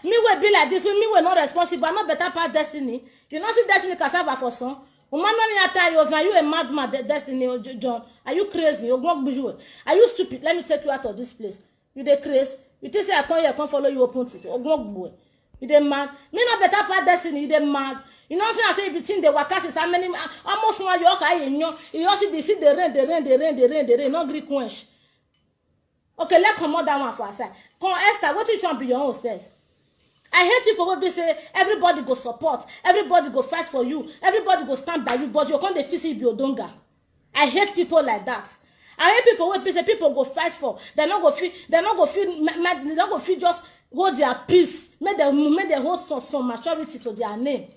me will be like this, me will not responsible, I'm not better part destiny. You not see destiny cassava for son. Woman, are you a madman, destiny, John? Are you crazy? Are you stupid? Let me take you out of this place. You the crazy. You think say I come follow you open to it. You the mad. Me not better part destiny, you the mad. You know what I say between the wakas is how many almost more you okay, you also see the rain, not Greek quench. Okay, let's come on that one for aside. Come Esther, what you trying to be your own self? I hate people who be say everybody go support, everybody go fight for you, everybody go stand by you, but you can't defeat you Odonga. I hate people like that. I hate people who be say people go fight for. They're not go feel just hold their peace. Make them hold some maturity to their name.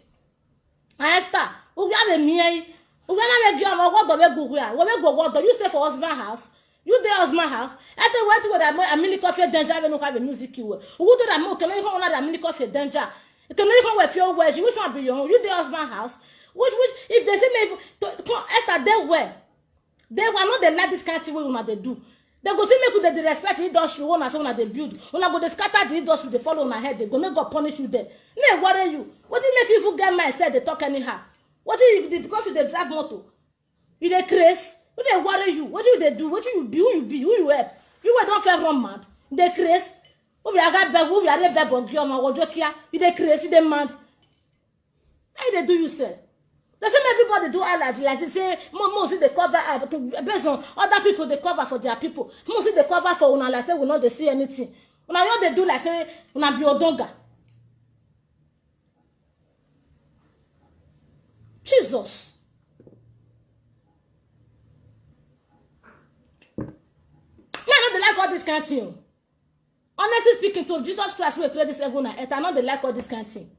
Esther, we have a me. We have a girl. What you stay for husband house? You there husband house? At the way to that a mini coffee danger when you have a music you. Who do that more? Can you come on a mini coffee danger? Can you come with your words? You wish one be your own. You there husband house? Which if they say maybe Esther they were not they like this kind of thing what they do. They go see make with the respect the industry one as one they build. When I go they scatter the industry they follow on my head. They go make God punish you there. No worry you. What do you make people get mad said they talk anyhow? What is because you they drag motor? You they craze? What they worry you? What you they do? What you be? Who you help? You were don't feel run mad. They craze. Who we are got beg? Who we are beg? But you are joking. You they craze? You they mad? How they do you say? The same everybody do allies like they say. Mostly they cover based on other people. They cover for their people. Mostly they cover for una like say we not they see anything. Una you they do like say una be Odonga. Jesus. I know they like all this kind of thing. Honestly speaking, to Jesus Christ, we play this heaven and earth. I know they like all this kind of thing.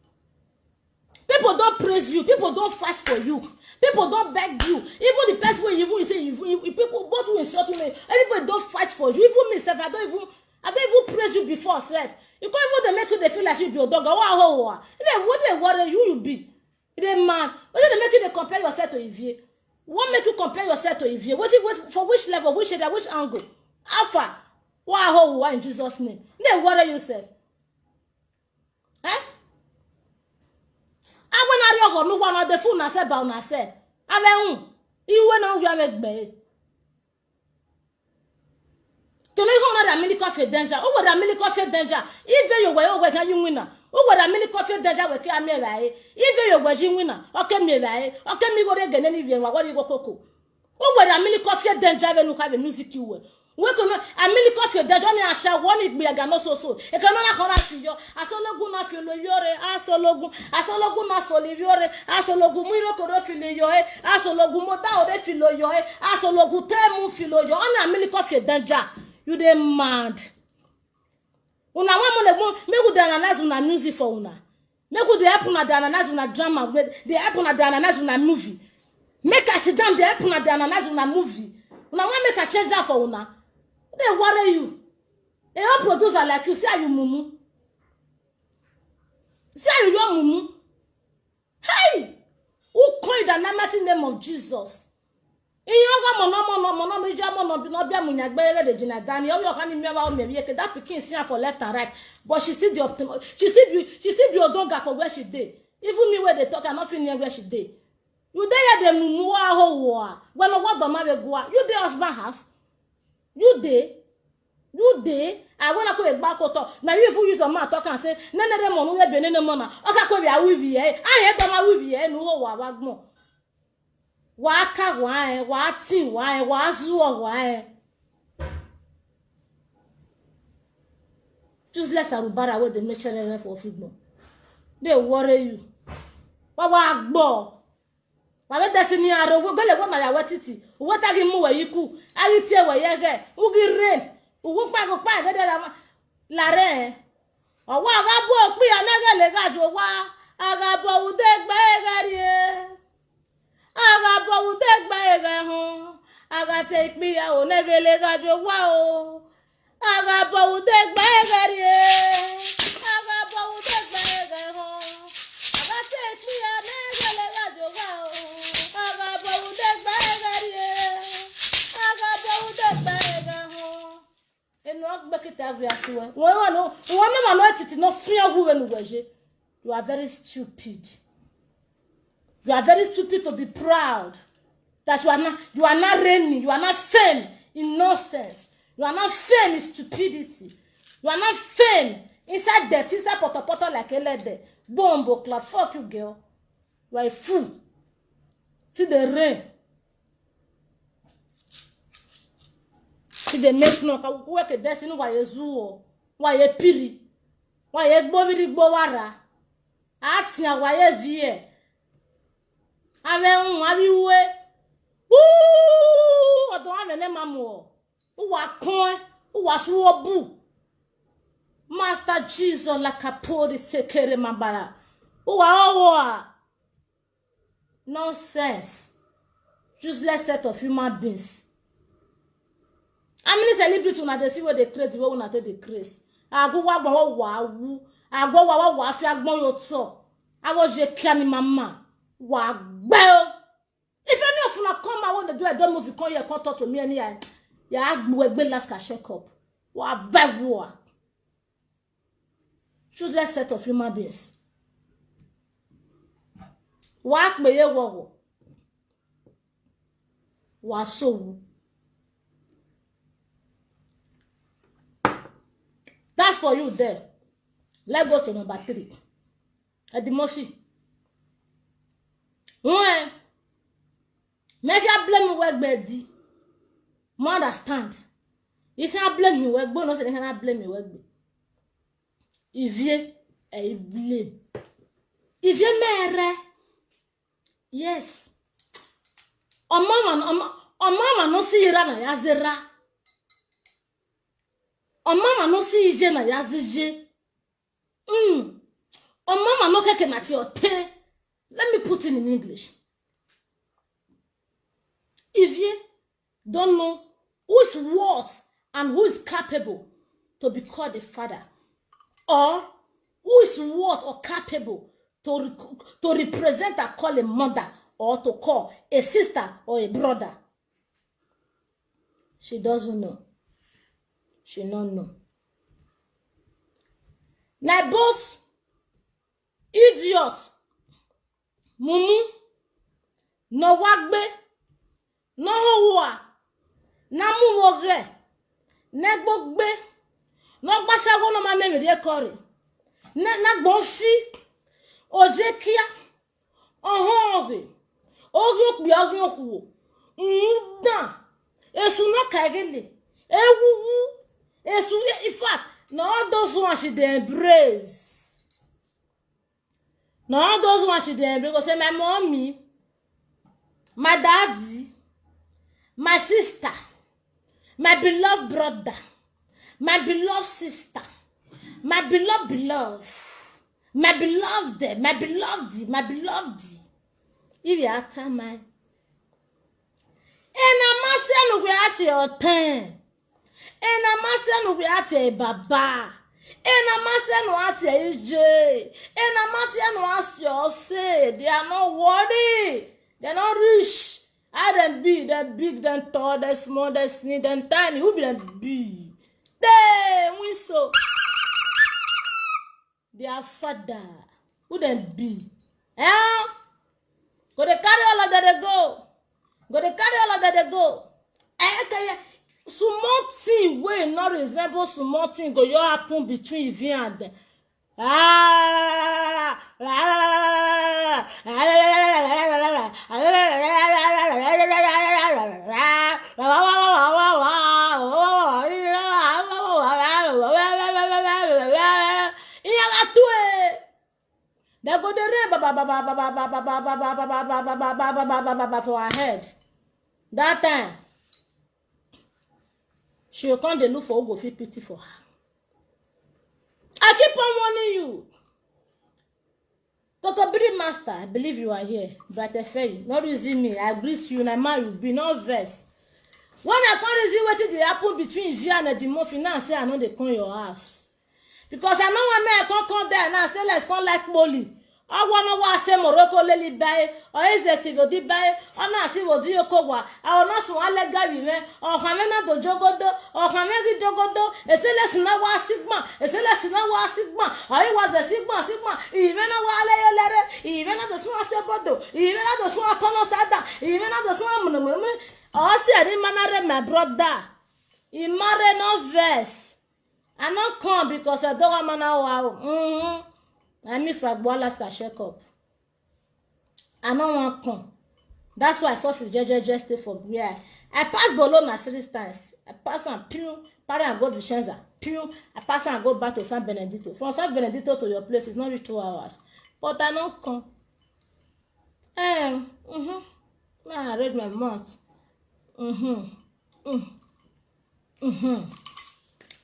People don't praise you. People don't fast for you. People don't beg you. Even the best way you say, people both will insult you. Everybody don't fight for you. Even myself, I don't even praise you before, self. You can't even make you they feel like you be a dog. What they worry you be? They man. What they make you they compare yourself to Evie? What make you compare yourself to Evie? What for which level, which area, which angle? Alpha. Why in Jesus' name? They worry yourself. Eh? I when I no one of the fool na say ba una say. Ave you when on you make be. Can you hold that mini coffee danger? Who would that mini coffee danger? If you were over can you winner? Who would that mini coffee danger we can me right? If you were winner, okay me right? Okay me go there again any what you go coco. Who would that mini coffee danger when you have a music you will? We can a mini coffee danger ni asha one it be aga no so. E can na kora fi yo. Asologun na fi lo yore, asologun na so le yore, asologun mu ro ko ro fi le yo e, asologun mo ta o re fi lo yo e, asologun te mu fi lo yo. On a mini coffee danger. You dey mad. Una wa mo me go dey analyze una music for una. Me go dey help una dey analyze una drama, dey help una dey analyze una movie. Make us sit down dey help una dey analyze una movie. Una wa make a change for una. They worry you. A whole producer like you, see how you mumu. See how you mumu. Hey! Who called the mighty name of Jesus? In your that picking see for left and right, but she still the optimal. She still be Odonga for where she did. Even me where they talk, I'm not feeling where she did. You there the mumu wa when I want the marry go. You there husband house. You dey. I wanna go back to now. You if you use the man talk and say, "Nene de monu we benene mona." Okay, go be a wivi eh. I hear my wivi eh. No ho wa wagmo. Wa ka wa eh. Wa ti wa eh. Wa zuo wa eh. Just less arubara with the natural life of Igbo. They worry you. Wa gbo. Wa be destiny aro go le go ma ya watiti. Wo ta gi mu we yiku. Ayi tie we yege. Ugi rain. Uwo pa go pa gede la re. Owo aga bo pi anagele ga jo wa. Aga bo ude gbe gari. Aga bo ude gbe ga ho. Aga te pi ya onegele ga jo wa o. Aga bo ude gbe gari. Aga bo ude gbe ga ho. Aga te pi ya onegele ga jo wa o. Aga bo ude gbe gari. Aga bo ude gbe ga ho. Eno agbekita You are very stupid. You are very stupid to be proud that you are not reigning, you are not fame in nonsense. You are not fame in stupidity. You are not fame inside death, inside poto like a lady. Bombo cloud, fuck you, girl. You are a fool. See the rain. See the make no work a destiny why you zoo, why you piri, why you boviri bowara. Atia why you vie. Awe I don't have any mammo. Who are coin? Who was wobu? Master Jesus like a pori sekere mabara. Who are nonsense. Useless set of human beings. How many celebrities when they see what they create, what when they create? I go wa wow. I go wa fi agbon yo to. I was je kiami mama. Wa gbel. If any of you come, I want to do a dumb movie, come here, come talk to me, and yeah, we last can shake up. What bad war? Choose set of human beings. What may you want? What so? That's for you there. Let's go to number 3. Eddie Murphy. When make you blame me work bedi. You understand? You can't blame me work, but no say you cannot blame me work. If you blame. If you mere. Yes. O mama no si ira na yazira. O mama no si ije na yazije. O mama no keke na ti ote. Let me put it in English. If you don't know who is worth and who is capable to be called a father, or who is worth or capable to represent or call a mother, or to call a sister or a brother, she doesn't know. She don't know. Now both idiots, mumu, no wagbe, no hoa, na muwoge, ne gbogbe, no gbashago no ma memi de kore, na gbonfi, ojekia, ohonge, ogyok bi ogyok wo, nda, esu no kagele, ewuwu, esu in fact, no all those ones she dey embrace. No all those ones she dey embrace. Because say my mommy, my daddy, my sister, my beloved brother, my beloved sister, my beloved, my beloved. If you are time, man. And I'm saying we at your turn. And I'm saying we at your baba. And I'm saying we at your EJ. And I'm saying we at your say. They are not worried. They are not rich. I them big, they're big, they're tall, they're small, they're skinny, they're tiny. Who be them big? They we so. They are father. Who them big? Eh? Go they carry all of that they go. Go they carry all of that they go. Okay. Small thing will not resemble small thing go you happen between you and them. They go the rain for her head. That time she will come to look for who go feel pity for her. I keep on warning you. Dr. Billy Master, I believe you are here. But I fail. Not using me. I grease you and I marry you. Be no verse. When I can't see what did happen between you and the Murphy, now say I know they come your house. Because I know one man can't come there now say let's come like Molly. I wanna was a Morocco lily bay, or is there civil di bay, or not civil diocowa, or not so allegary, or Hamena do Jogodo, or Hamegi Jogodo, a celestina was sigma, a celestina was sigma, I was the sigma, even a wale letter, even at the small of the bodo, even at the small conosada, even at the small monument, or said in manner my brother. In marry no verse. I not come because I don't want wow. I mean for Bolas can shake up. I don't want come. That's why I saw for JJ stay for where I pass Bologna 3 times. I pass and pew, party and go to Vicenza. Pew, I pass and go back to San Benedetto. From San Benedetto to your place is not reach 2 hours. But I don't come. I read my mouth.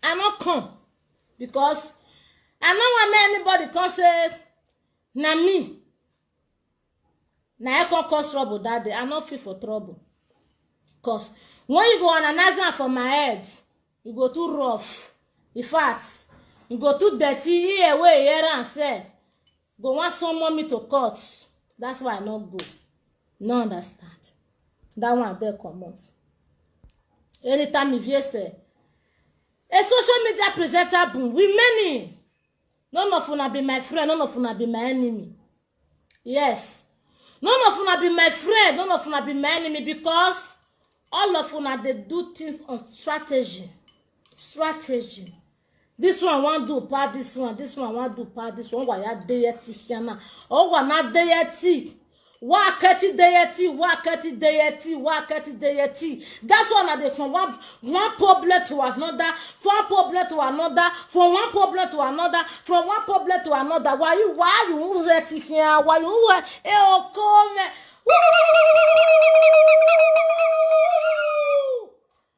I not come because I don't want anybody can say na me. Na I can cause trouble that day. I not feel for trouble. Cause when you go analyze am for my head, you go too rough. In fact, you go too dirty here away here and self. Go want someone me to cut. That's why I not go. No understand. That one there come out. Anytime if you say a social media presenter boom, we many. None of una be my friend, none of una be my enemy. Yes. None of una be my friend, none of una be my enemy because all of una they do things on strategy. Strategy. This one want do part this one want do part this one. Why are deity here now? Oh, why not deity? Why deity? That's why they from one problem to another, from problem to another, from one problem to another, from one problem to another. Why you deity here? Why you come?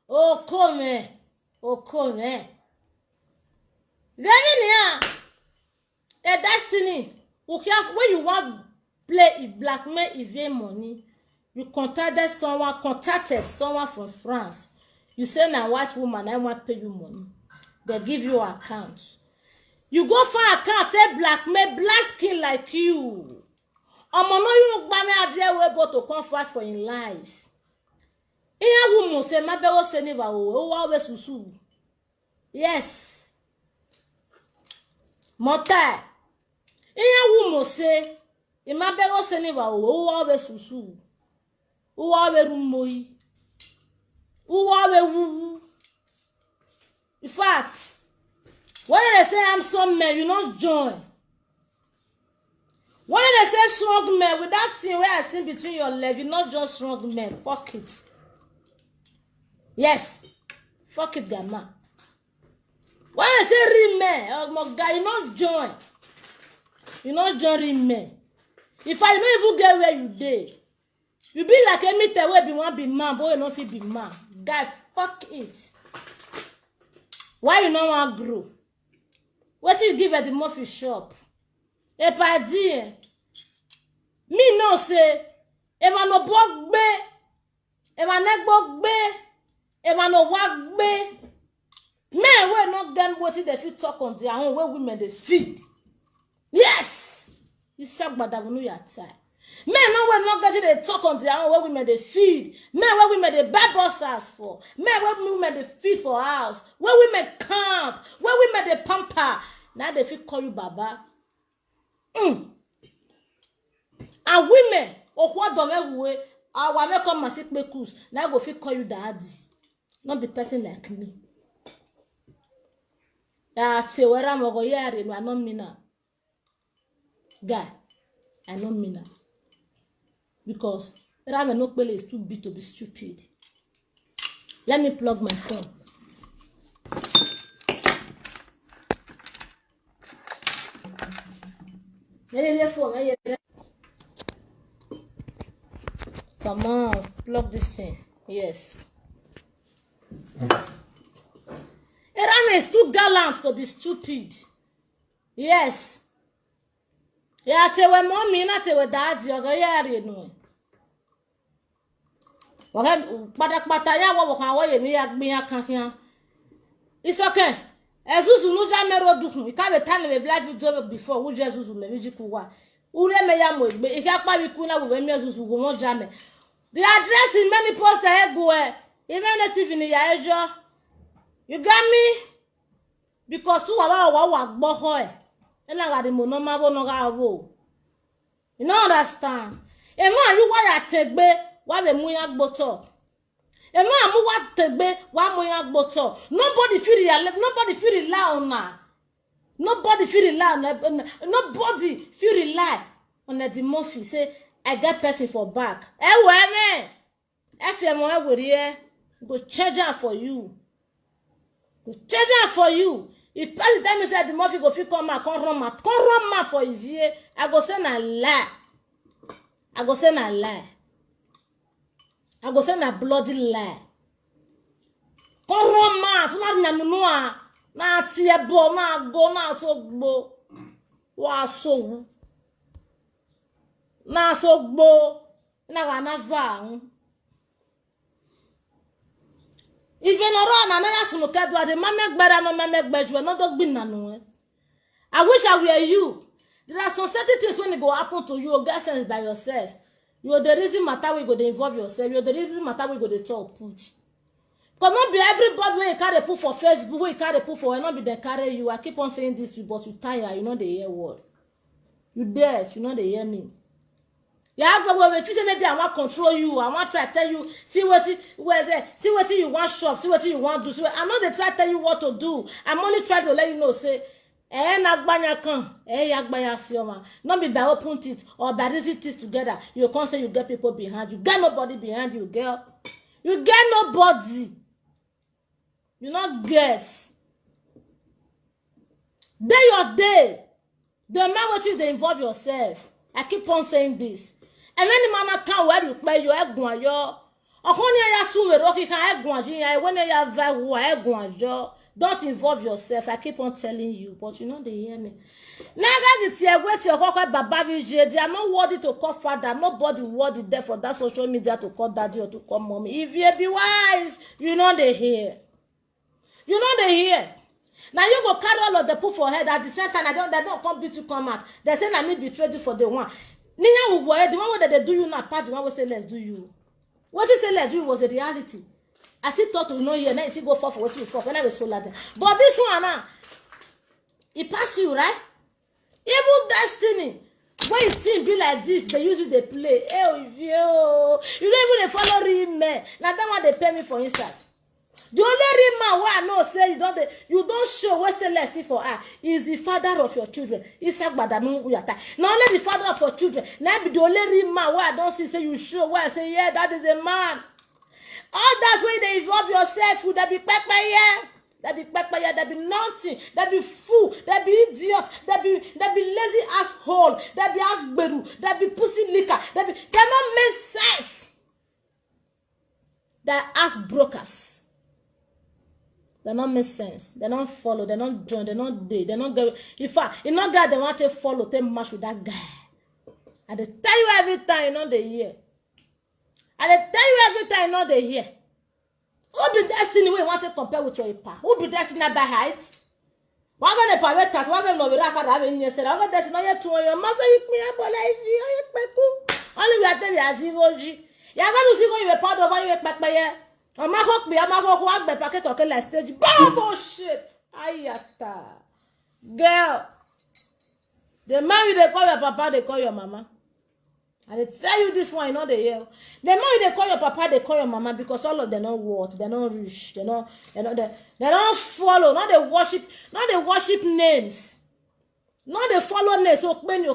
Oh come. Then a destiny. When you want play blackmail if money, you contacted someone from France. You say na white woman, I want pay you money. They give you account. You go for account, say blackmail, black skin like you. Omo no you gba me adie we go to comfort for in life. Iya woman say ma be wo se ni ba o wa we susu. Yes. Mota. Iya woman say ima be wo se ni ba o wa we susu. O wa we rumoi. O wa we wu. In fact, when they say I'm some man, you not join. When they say strong man, with that thing where I see between your legs, you not just strong man. Fuck it. Yes. Fuck it, Gamma. When I say real man, oh my guy, you not join. You not join real man. If I don't even get where you dey, you be like a meter where be one be man, but you not fit be man. Guy, fuck it. Why you not want to grow? What you give at the Murphy shop? E pa di me no say e ma no bog be e ma nek bog be e ma no wag be men we not them what they fit talk on their own where women they feed. Yes, you shag badavunu ya tie. Men no we not get they talk on their own where women they feed. Men where women they buy bosses for. Men where women they feed for house. Where women camp. Where women they pamper. Now they fit call you Baba. And women, what don't we? Our make come and sick cruise. Now go fit call you daddy. Not be person like me. Say where I'm go here, I not mean now. Guy, I don't mean now. Because Rama no pele is too big to be stupid. Let me plug my phone. Come on, plug this thing. Yes. Rama is too gallant to be stupid. Yes. Yeah, te we mommy, not te we daddy, or go here, no. It's okay. Ezuzu no jamero dukun. You can't tell me live video before. Who Jesus me kuwa. Ure me ya mo igbe. Ikakpa bikuna wo me zuzu go mo jame. The address in many posts everywhere. Even native in ya ejo. You got me? Because who wa gbo ho e. Ela ga de mo no ma bo no ga wo. You don't understand. E man you wa ya tegbe wa be mu ya gboto. E man mu wa tegbe wa mu ya gboto. Nobody feel rely on na. Nobody feel rely on nobody feel rely on the Murphy say I get person for back. Me. FM we here go charge am for you. Go charge am for you. If person tell me say the Murphy go fit come run mouth for Ivie, I go say na lie. I go say na lie. I go say na bloody lie. Come run mouth, na nunu na tie bo na go na so gbo. Wa so na so gbo na wa na va. Even around na ya sunu kedwa de mame gbara no mame gbaju no do gbin na no. I wish I were you. There are some certain things when it go happen to you, you get sense by yourself. You are the reason matter we go to involve yourself. You are the reason matter we go to talk put. Because not be everybody when you carry put for Facebook, when you carry put for, not be they carry you. I keep on saying this to you, but you tired, you know they hear word. You deaf, you know they hear me. Yeah, but if you say maybe I want control you, I want try to tell you, see what you want shop, see what you want do. I'm not they try to tell you what to do. I'm only trying to let you know, say, nagbanya kan, yagbanya sioma. Not be by open it or by raising it together. You can't say you get people behind you. Get nobody behind you, girl. You get nobody. You not get. Day your day. The man which is they involve yourself. I keep on saying this. And when the mama can't wear you play your egg one yo. Don't involve yourself. I keep on telling you, but you know they hear me. They are not worthy to call father. Nobody worthy there for that social media to call daddy or to call mommy. If you be wise, you know they hear. You know they hear. Now you go carry all of the put for head at the same time. They don't come to come out. They say I me betrayed you for the one. Ninya will worry the one that they do you not part. The one will say let's do you. What he said let's do was a reality. I still thought we know here. Now you see go for what you for. When I was so late. But this one now, it pass you right. Even destiny. When it seem be like this, they usually they play. You don't even follow him, man. Now that one they pay me for inside. The only man who I know say you don't show what say let's see for her is the father of your children. Not only the father of your children. Now be the only man who I don't see say you show where I say yeah that is a man. All that's when they involve yourself with that be pepper that be pepper that be nothing, that be fool, that be idiot, that be lazy asshole, that be agberu, that be pussy liquor, that be they don't make sense. That ass brokers. They don't make sense. They don't follow. They don't join. They don't date. They don't go. In fact, you know guy they want to follow, they match with that guy. And they tell you every time you know they hear. And they tell you every time you know they hear. Who be destiny we want to compare with your ipa? Who be destiny by heights? One gonna private task. One gonna be like that. When you say, "I'm gonna destiny not yet to your master, you can't be like you. Only we are telling you as you G. You are going to see when you are part of how you expect by here." I'm not going to packet or like stage. Bullshit. Ayata. Girl. The man they call your papa, they call your mama. And they tell you this one, you know they hear. The man they call your papa, they call your mama because all of them don't what, they don't reach, they don't follow, not they worship names. Not they follow names, okbeni.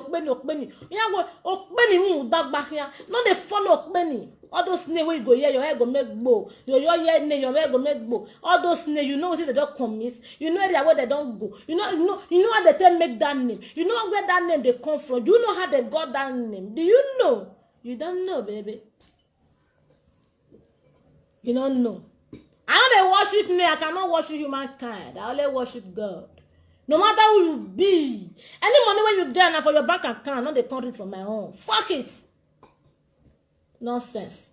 You know okbeni mu back back here. Not they follow okbeni. All those names where you go here, your head go make bow. Your head name, your head go make bow. All those names, you know what they don't commit. You know where they don't go. You know how they tell make that name. You know where that name they come from. Do you know how they got that name? Do you know? You don't know, baby. You don't know. I don't worship me. I cannot worship humankind. I only worship God. No matter who you be. Any money when you get now for your bank account, not they count it from my own. Fuck it. Nonsense.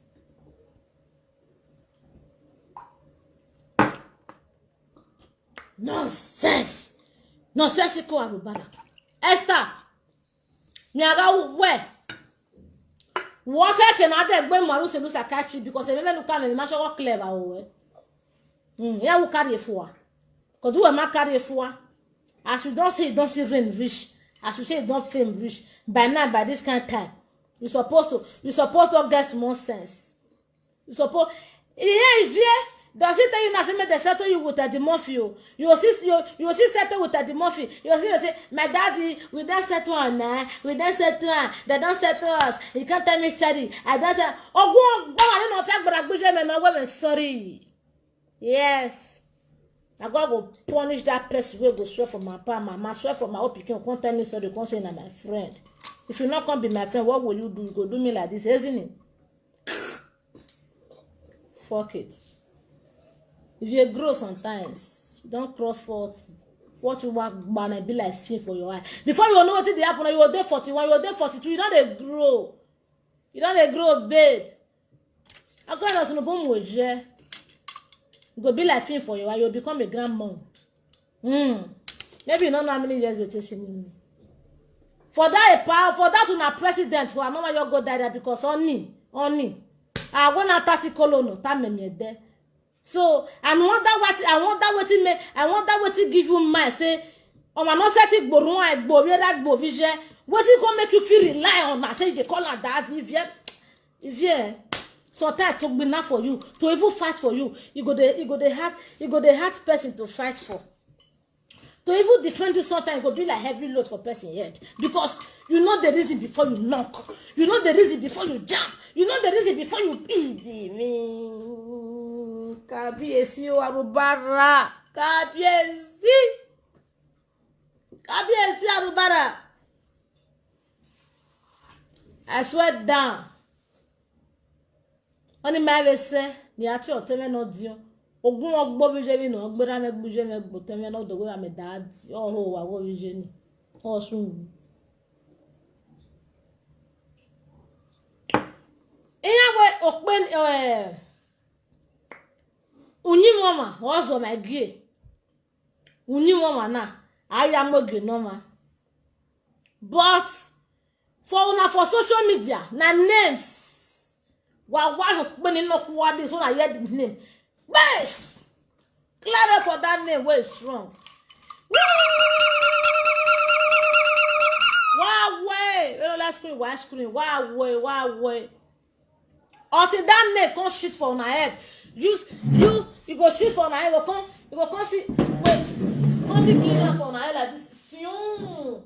Nonsensical Abubakar. Esther, Nyaga where? What can I get when Marus and Lusa catch you because I never come and masha clever away. Yeah, we carry a four. Because do a man carry a four. As you don't say, don't see rain rich. As you say, don't fame rich. By now, by this kind of time, you're supposed to get more sense. You suppose, does it tell you nothing? They settle you with Eddie Murphy. You will see settle with Eddie Murphy. You will say, my daddy, we don't settle on now. We don't settle on. They don't settle us. You can't tell me study. I don't say, oh, go, I don't know, but I'm sorry. Yes. I God will punish that person who go swear for my pa, mama, swear for my hope you can't tell me sorry, you can't say my friend. If you not come be my friend, what will you do? You go do me like this, isn't it? Fuck it. If you grow sometimes, don't cross 40. 40 want be like fear for your eye. Before you know what it happen, you will day 41, you will day 42, you don't grow. You don't grow, babe. I go and no bomb with you. You go be like fear for your eye, you'll become a grandma. Maybe you don't know how many years we're chasing. For that to not president, who I know you go die there because only. I want a 30 colonel, time me there. So I want that what to give you my say. Oh, my no set it boron I bo vision. What it gonna make you feel rely on? I say they call her that if yeah. So that took be enough for you to even fight for you. You go the hard person to fight for. To even defend you sometimes go be like heavy load for person yet. Because you know the reason before you knock. You know the reason before you jump. You know the reason before you beat me. Kabiesi o arubara. Kabiesi arubara. I swear down. Only my say the actual tell no dio. Ogun ogbo bijeri no ogbera me gbuje me gbote me no dogo am dad oh wa wo bijeni osun eyawe okpen unyi mama ozo my gie unyi mama na aya moge no ma but for social media na names wa okpen no kwa this one I hear the name. Best! Clear for that name where is strong. Wow way! Let's screen, why screen? Wow way. Until that name can't shit for my head. You go shit for my head, you go come see, wait. Come see cleaner for my head like this. Fium.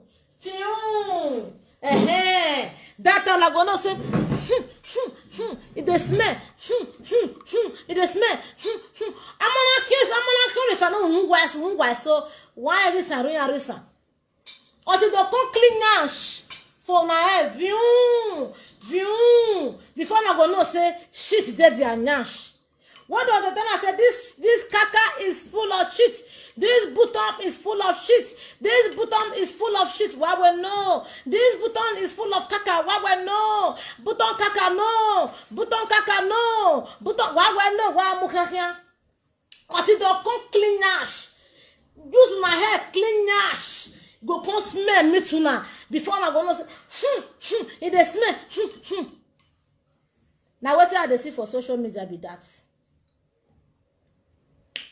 That time I gonna say, it dey smell, it dey smell, I'm gonna kill I know who so why this and reason. Until they come clean nash for my head, view. Before I gonna say shit dead their nash. What the other time I said this caca is full of shit. This button is full of shit. This button is full of shit. Why we know? This button is full of caca. Why we know? Button caca no. Button caca no. Button why we know? Why mukakia? Until they come clean nash. Use my hair clean nash. Go come smell me too now. Before I gonna say it dey smell. Now what I dey see for social media be that.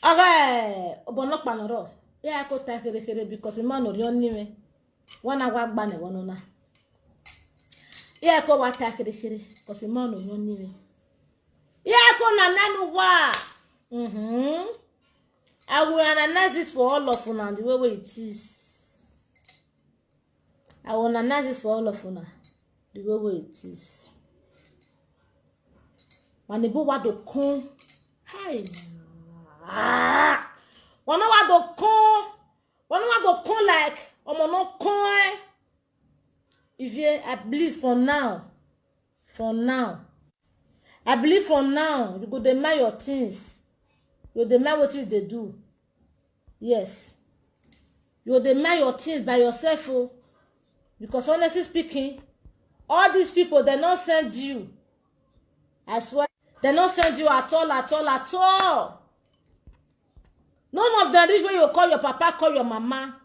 Okay, obono panoro. Yeah, I could take it because man or yon nime. One hour banner one on. Yeah, I could what take it because man or yon nime. Yeah, I could na nanu wa. I will analyze it for all of you and the way it is. I will analyze it for all of you the way it is. When the boy want to come, hi. One hour to come like no come. If you at least for now, I believe for now you go deny your things. You deny what you they do. Yes, you deny your things by yourself. Oh, because honestly speaking, all these people they not send you. I swear they not send you at all. None of them reach where you call your papa, call your mama.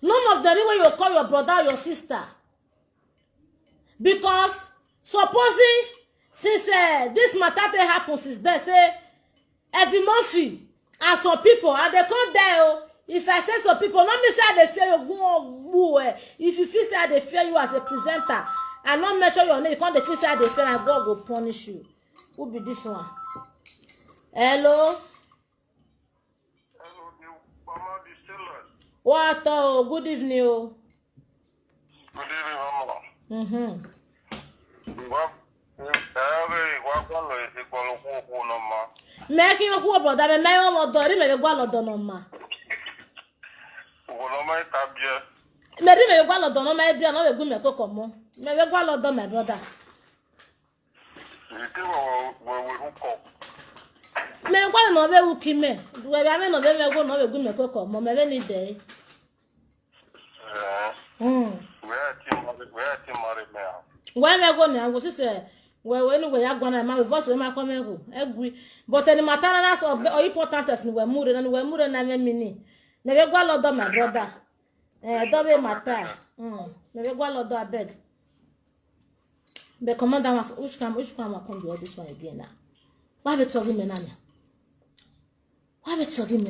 None of the reason you call your brother or your sister. Because supposing since this matter happens since then, say Eddie Murphy and some people and they come there. If I say some people, not me say they fear you go. If you feel say they fear you as a presenter and not mention your name, you can't feel say they fear and God will punish you. Who be this one? Hello. Hello, the Mama Distillers. What? Oh, good evening. Oh. Good evening, Mama. Mm-hmm. Making your poor brother, and my own daughter, may go on the norma. Maybe may go on the norma, maybe another good make a common. Maybe go on the my brother. May go on over who came in. Where I mean, never go no good make a common, any day. When I go now, I was say, well, anyway, I'm gonna my voice when I come and go. Agree. But any matters or important as we were moving and we're moving and mini. Never go out of my brother. Double matter. Never go out of bed. The commander of which come I come do this one again now. Why be talking me, Nana? Why be talking me?